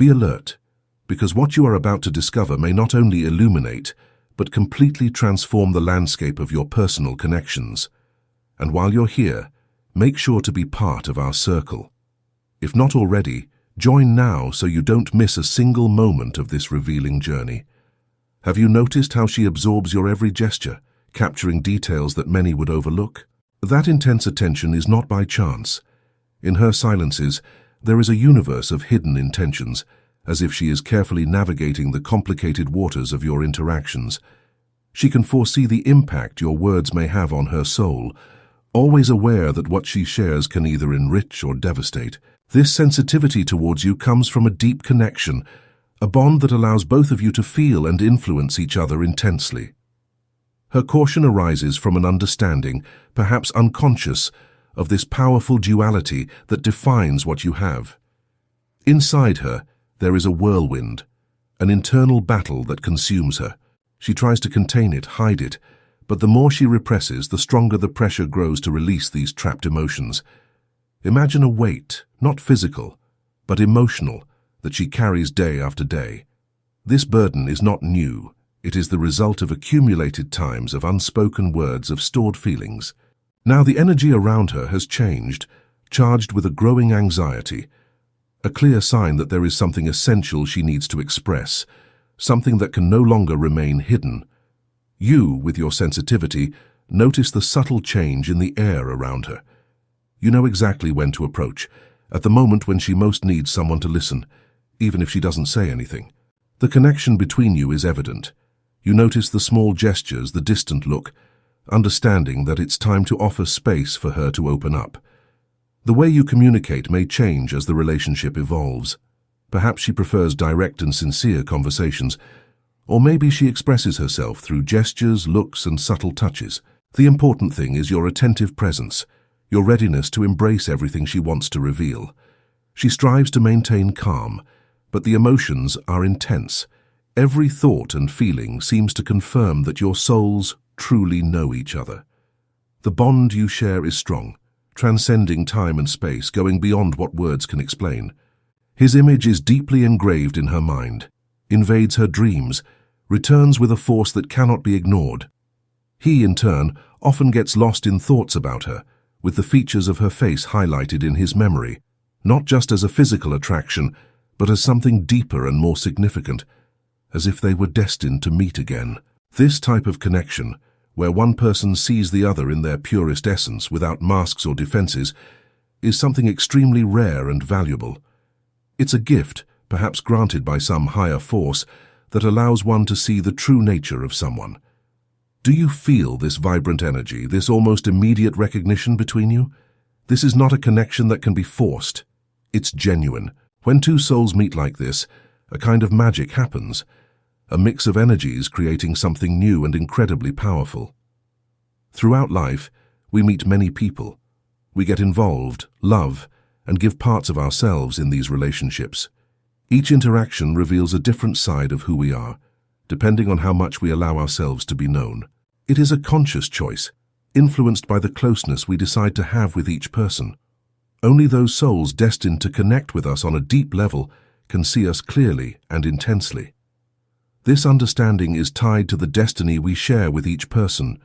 Be alert, because what you are about to discover may not only illuminate, but completely transform the landscape of your personal connections. And while you're here, make sure to be part of our circle. If not already, join now so you don't miss a single moment of this revealing journey. Have you noticed how she absorbs your every gesture, capturing details that many would overlook? That intense attention is not by chance. In her silences, there is a universe of hidden intentions, as if she is carefully navigating the complicated waters of your interactions. She can foresee the impact your words may have on her soul, always aware that what she shares can either enrich or devastate. This sensitivity towards you comes from a deep connection, a bond that allows both of you to feel and influence each other intensely. Her caution arises from an understanding, perhaps unconscious, of this powerful duality that defines what you have. Inside her, there is a whirlwind, an internal battle that consumes her. She tries to contain it, hide it, but the more she represses, the stronger the pressure grows to release these trapped emotions. Imagine a weight, not physical, but emotional, that she carries day after day. This burden is not new. It is the result of accumulated times of unspoken words, of stored feelings. Now the energy around her has changed, charged with a growing anxiety, a clear sign that there is something essential she needs to express, something that can no longer remain hidden. You, with your sensitivity, notice the subtle change in the air around her. You know exactly when to approach, at the moment when she most needs someone to listen, even if she doesn't say anything. The connection between you is evident. You notice the small gestures, the distant look, understanding that it's time to offer space for her to open up. The way you communicate may change as the relationship evolves. Perhaps she prefers direct and sincere conversations, or maybe she expresses herself through gestures, looks, and subtle touches. The important thing is your attentive presence, your readiness to embrace everything she wants to reveal. She strives to maintain calm, but the emotions are intense. Every thought and feeling seems to confirm that your souls truly know each other. The bond you share is strong, transcending time and space, going beyond what words can explain. His image is deeply engraved in her mind, invades her dreams, returns with a force that cannot be ignored. He, in turn, often gets lost in thoughts about her, with the features of her face highlighted in his memory, not just as a physical attraction, but as something deeper and more significant, as if they were destined to meet again. This type of connection, where one person sees the other in their purest essence without masks or defenses, is something extremely rare and valuable. It's a gift, perhaps granted by some higher force, that allows one to see the true nature of someone. Do you feel this vibrant energy, this almost immediate recognition between you? This is not a connection that can be forced. It's genuine. When two souls meet like this, a kind of magic happens, a mix of energies creating something new and incredibly powerful. Throughout life, we meet many people. We get involved, love, and give parts of ourselves in these relationships. Each interaction reveals a different side of who we are, depending on how much we allow ourselves to be known. It is a conscious choice, influenced by the closeness we decide to have with each person. Only those souls destined to connect with us on a deep level can see us clearly and intensely. This understanding is tied to the destiny we share with each person.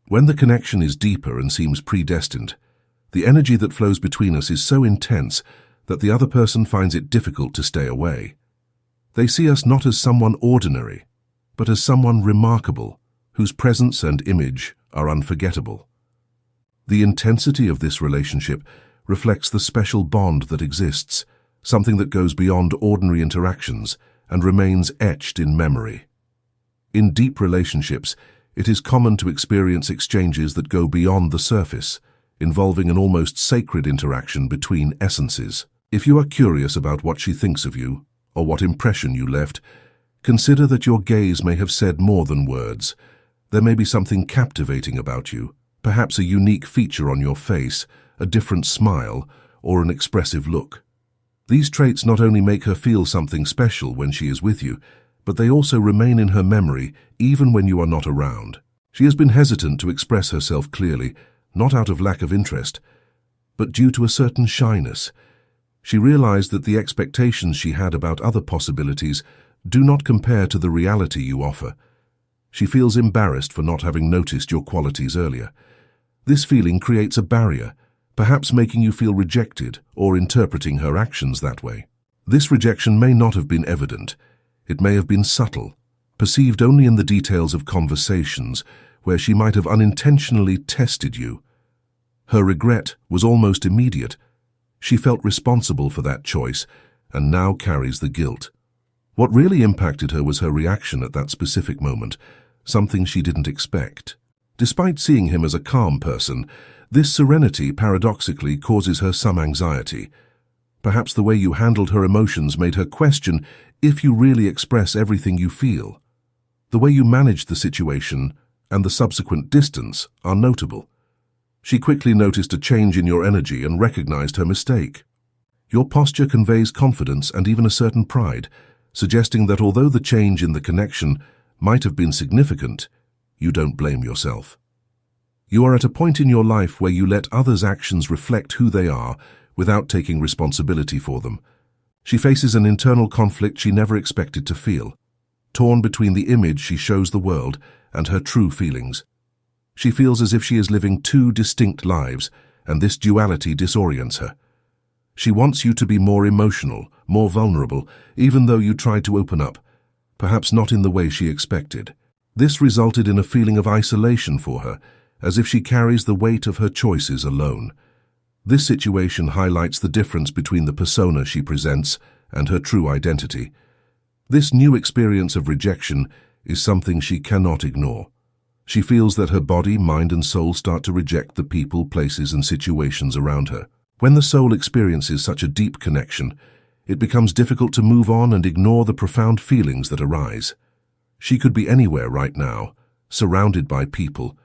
When the connection is deeper and seems predestined, the energy that flows between us is so intense that the other person finds it difficult to stay away. They see us not as someone ordinary, but as someone remarkable, whose presence and image are unforgettable. The intensity of this relationship reflects the special bond that exists, something that goes beyond ordinary interactions and remains etched in memory. In deep relationships, it is common to experience exchanges that go beyond the surface, involving an almost sacred interaction between essences. If you are curious about what she thinks of you, or what impression you left, consider that your gaze may have said more than words. There may be something captivating about you, perhaps a unique feature on your face, a different smile, or an expressive look. These traits not only make her feel something special when she is with you, but they also remain in her memory even when you are not around. She has been hesitant to express herself clearly, not out of lack of interest, but due to a certain shyness. She realized that the expectations she had about other possibilities do not compare to the reality you offer. She feels embarrassed for not having noticed your qualities earlier. This feeling creates a barrier, perhaps making you feel rejected or interpreting her actions that way. This rejection may not have been evident. It may have been subtle, perceived only in the details of conversations where she might have unintentionally tested you. Her regret was almost immediate. She felt responsible for that choice and now carries the guilt. What really impacted her was her reaction at that specific moment, something she didn't expect. Despite seeing him as a calm person, this serenity paradoxically causes her some anxiety. Perhaps the way you handled her emotions made her question if you really express everything you feel. The way you managed the situation and the subsequent distance are notable. She quickly noticed a change in your energy and recognized her mistake. Your posture conveys confidence and even a certain pride, suggesting that although the change in the connection might have been significant, you don't blame yourself. You are at a point in your life where you let others' actions reflect who they are without taking responsibility for them. She faces an internal conflict she never expected to feel, torn between the image she shows the world and her true feelings. She feels as if she is living two distinct lives, and this duality disorients her. She wants you to be more emotional, more vulnerable, even though you tried to open up, perhaps not in the way she expected. This resulted in a feeling of isolation for her, as if she carries the weight of her choices alone. This situation highlights the difference between the persona she presents and her true identity. This new experience of rejection is something she cannot ignore. She feels that her body, mind, and soul start to reject the people, places, and situations around her. When the soul experiences such a deep connection, it becomes difficult to move on and ignore the profound feelings that arise. She could be anywhere right now, surrounded by people,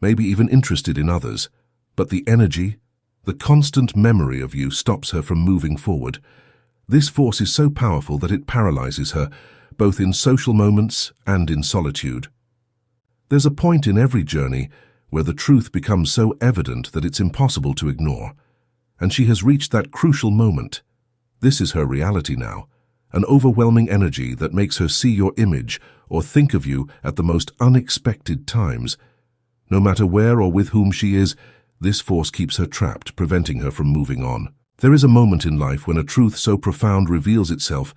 maybe even interested in others, but the energy, the constant memory of you stops her from moving forward. This force is so powerful that it paralyzes her, both in social moments and in solitude. There's a point in every journey where the truth becomes so evident that it's impossible to ignore, and she has reached that crucial moment. This is her reality now, an overwhelming energy that makes her see your image or think of you at the most unexpected times. No matter where or with whom she is, this force keeps her trapped, preventing her from moving on. There is a moment in life when a truth so profound reveals itself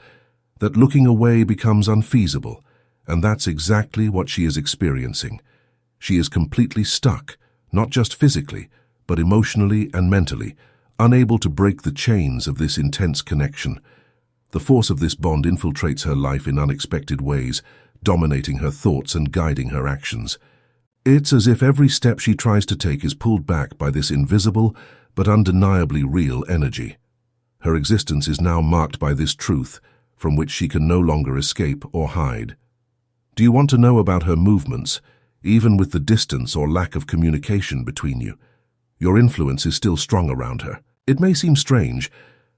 that looking away becomes unfeasible, and that's exactly what she is experiencing. She is completely stuck, not just physically, but emotionally and mentally, unable to break the chains of this intense connection. The force of this bond infiltrates her life in unexpected ways, dominating her thoughts and guiding her actions. It's as if every step she tries to take is pulled back by this invisible but undeniably real energy. Her existence is now marked by this truth, from which she can no longer escape or hide. Do you want to know about her movements, even with the distance or lack of communication between you? Your influence is still strong around her. It may seem strange,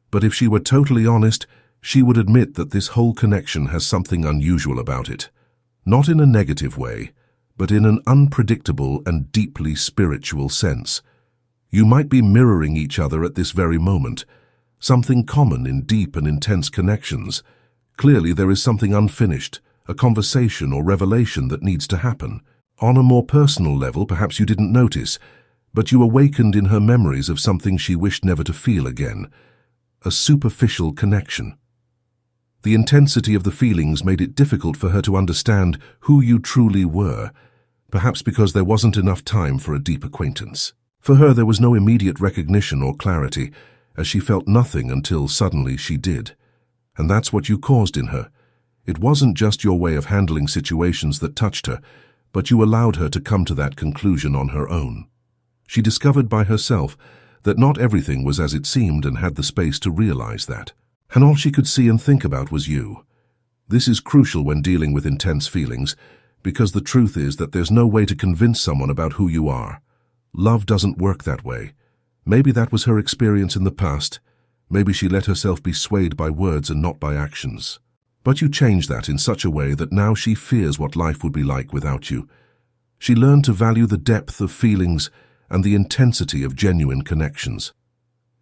but if she were totally honest, she would admit that this whole connection has something unusual about it. Not in a negative way, but in an unpredictable and deeply spiritual sense. You might be mirroring each other at this very moment, something common in deep and intense connections. Clearly there is something unfinished, a conversation or revelation that needs to happen. On a more personal level, perhaps you didn't notice, but you awakened in her memories of something she wished never to feel again, a superficial connection. The intensity of the feelings made it difficult for her to understand who you truly were, perhaps because there wasn't enough time for a deep acquaintance. For her, there was no immediate recognition or clarity, as she felt nothing until suddenly she did. And that's what you caused in her. It wasn't just your way of handling situations that touched her, but you allowed her to come to that conclusion on her own. She discovered by herself that not everything was as it seemed and had the space to realize that. And all she could see and think about was you. This is crucial when dealing with intense feelings, because the truth is that there's no way to convince someone about who you are. Love doesn't work that way. Maybe that was her experience in the past. Maybe she let herself be swayed by words and not by actions. But you changed that in such a way that now she fears what life would be like without you. She learned to value the depth of feelings and the intensity of genuine connections.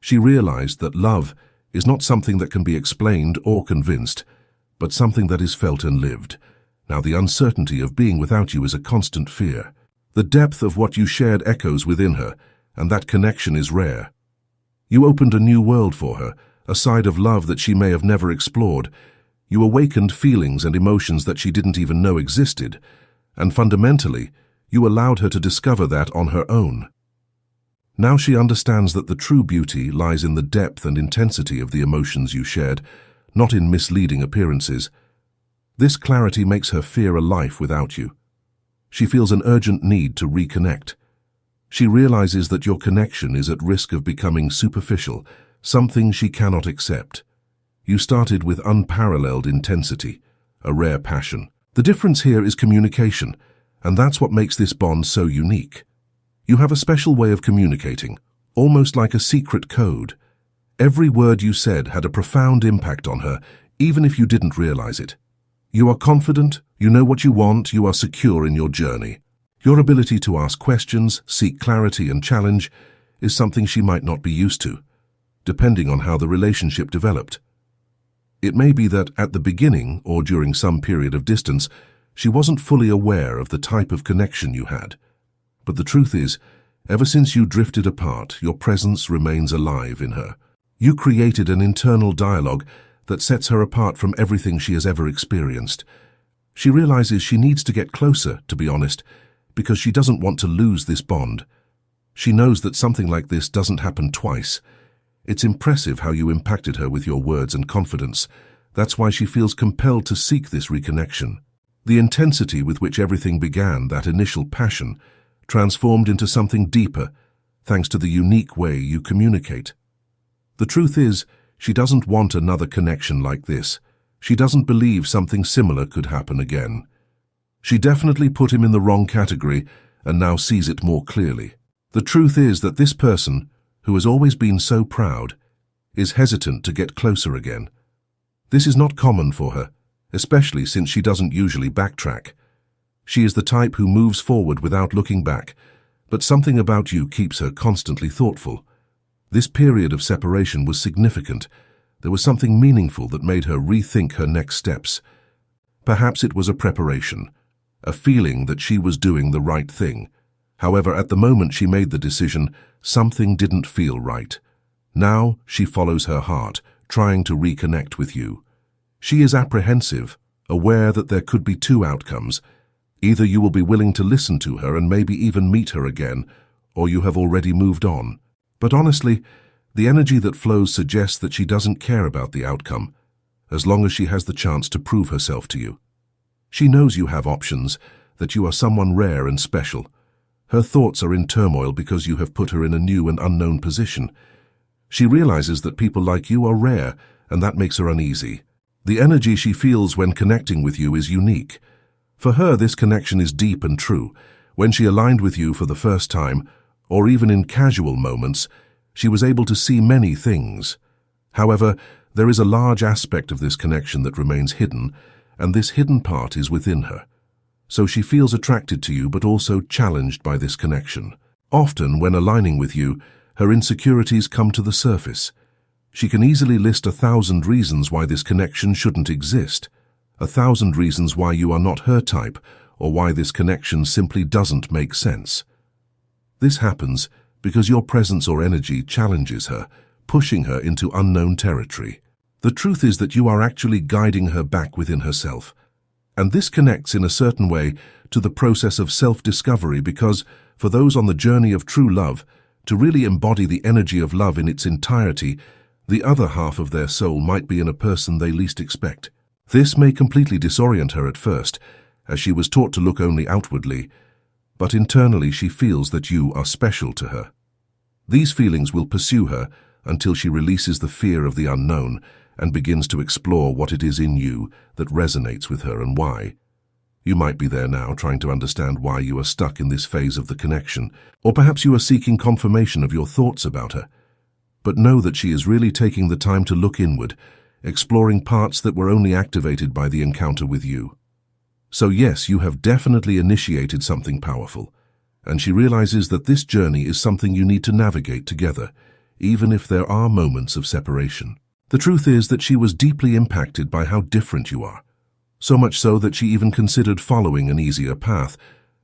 She realized that love is not something that can be explained or convinced, but something that is felt and lived. Now, the uncertainty of being without you is a constant fear. The depth of what you shared echoes within her, and that connection is rare. You opened a new world for her, a side of love that she may have never explored. You awakened feelings and emotions that she didn't even know existed, and fundamentally, you allowed her to discover that on her own. Now she understands that the true beauty lies in the depth and intensity of the emotions you shared, not in misleading appearances. This clarity makes her fear a life without you. She feels an urgent need to reconnect. She realizes that your connection is at risk of becoming superficial, something she cannot accept. You started with unparalleled intensity, a rare passion. The difference here is communication, and that's what makes this bond so unique. You have a special way of communicating, almost like a secret code. Every word you said had a profound impact on her, even if you didn't realize it. You are confident, you know what you want, you are secure in your journey. Your ability to ask questions, seek clarity, and challenge is something she might not be used to, depending on how the relationship developed. It may be that at the beginning, or during some period of distance, she wasn't fully aware of the type of connection you had. But the truth is, ever since you drifted apart, your presence remains alive in her. You created an internal dialogue that sets her apart from everything she has ever experienced. She realizes she needs to get closer, to be honest, because she doesn't want to lose this bond. She knows that something like this doesn't happen twice. It's impressive how you impacted her with your words and confidence. That's why she feels compelled to seek this reconnection. The intensity with which everything began, that initial passion, transformed into something deeper, thanks to the unique way you communicate. The truth is, she doesn't want another connection like this. She doesn't believe something similar could happen again. She definitely put him in the wrong category and now sees it more clearly. The truth is that this person, who has always been so proud, is hesitant to get closer again. This is not common for her, especially since she doesn't usually backtrack. She is the type who moves forward without looking back, but something about you keeps her constantly thoughtful. This period of separation was significant. There was something meaningful that made her rethink her next steps. Perhaps it was a preparation, a feeling that she was doing the right thing. However, at the moment she made the decision, something didn't feel right. Now she follows her heart, trying to reconnect with you. She is apprehensive, aware that there could be two outcomes. Either you will be willing to listen to her and maybe even meet her again, or you have already moved on. But honestly, the energy that flows suggests that she doesn't care about the outcome, as long as she has the chance to prove herself to you. She knows you have options, that you are someone rare and special. Her thoughts are in turmoil because you have put her in a new and unknown position. She realizes that people like you are rare, and that makes her uneasy. The energy she feels when connecting with you is unique. For her, this connection is deep and true. When she aligned with you for the first time, or even in casual moments, she was able to see many things. However, there is a large aspect of this connection that remains hidden, and this hidden part is within her. So she feels attracted to you but also challenged by this connection. Often, when aligning with you, her insecurities come to the surface. She can easily list 1,000 reasons why this connection shouldn't exist. 1,000 reasons why you are not her type, or why this connection simply doesn't make sense. This happens because your presence or energy challenges her, pushing her into unknown territory. The truth is that you are actually guiding her back within herself. And this connects in a certain way to the process of self-discovery because, for those on the journey of true love, to really embody the energy of love in its entirety, the other half of their soul might be in a person they least expect. This may completely disorient her at first, as she was taught to look only outwardly, but internally she feels that you are special to her. These feelings will pursue her until she releases the fear of the unknown and begins to explore what it is in you that resonates with her and why. You might be there now trying to understand why you are stuck in this phase of the connection, or perhaps you are seeking confirmation of your thoughts about her. But know that she is really taking the time to look inward, exploring parts that were only activated by the encounter with you. So yes, you have definitely initiated something powerful, and she realizes that this journey is something you need to navigate together, even if there are moments of separation. The truth is that she was deeply impacted by how different you are. So much so that she even considered following an easier path,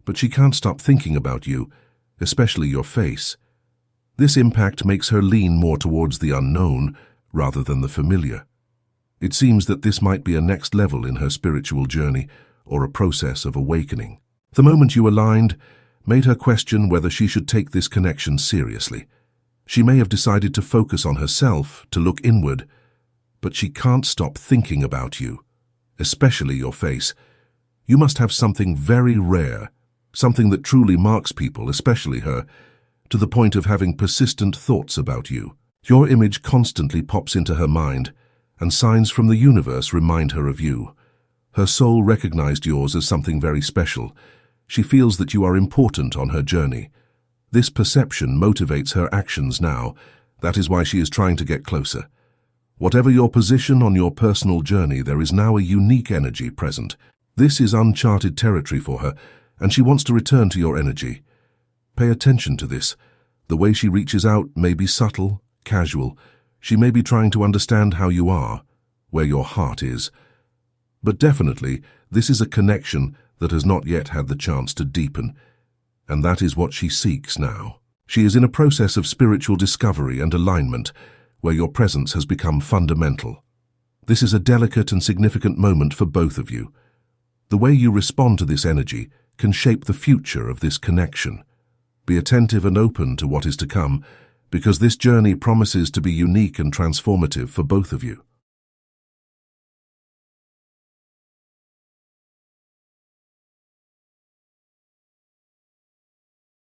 but she can't stop thinking about you, especially your face. This impact makes her lean more towards the unknown rather than the familiar. It seems that this might be a next level in her spiritual journey or a process of awakening. The moment you aligned made her question whether she should take this connection seriously. She may have decided to focus on herself, to look inward, but she can't stop thinking about you, especially your face. You must have something very rare, something that truly marks people, especially her, to the point of having persistent thoughts about you. Your image constantly pops into her mind, and signs from the universe remind her of you. Her soul recognized yours as something very special. She feels that you are important on her journey. This perception motivates her actions now. That is why she is trying to get closer. Whatever your position on your personal journey, there is now a unique energy present. This is uncharted territory for her, and she wants to return to your energy. Pay attention to this. The way she reaches out may be subtle, casual. She may be trying to understand how you are, where your heart is. But definitely, this is a connection that has not yet had the chance to deepen, and that is what she seeks now. She is in a process of spiritual discovery and alignment, where your presence has become fundamental. This is a delicate and significant moment for both of you. The way you respond to this energy can shape the future of this connection. Be attentive and open to what is to come, because this journey promises to be unique and transformative for both of you.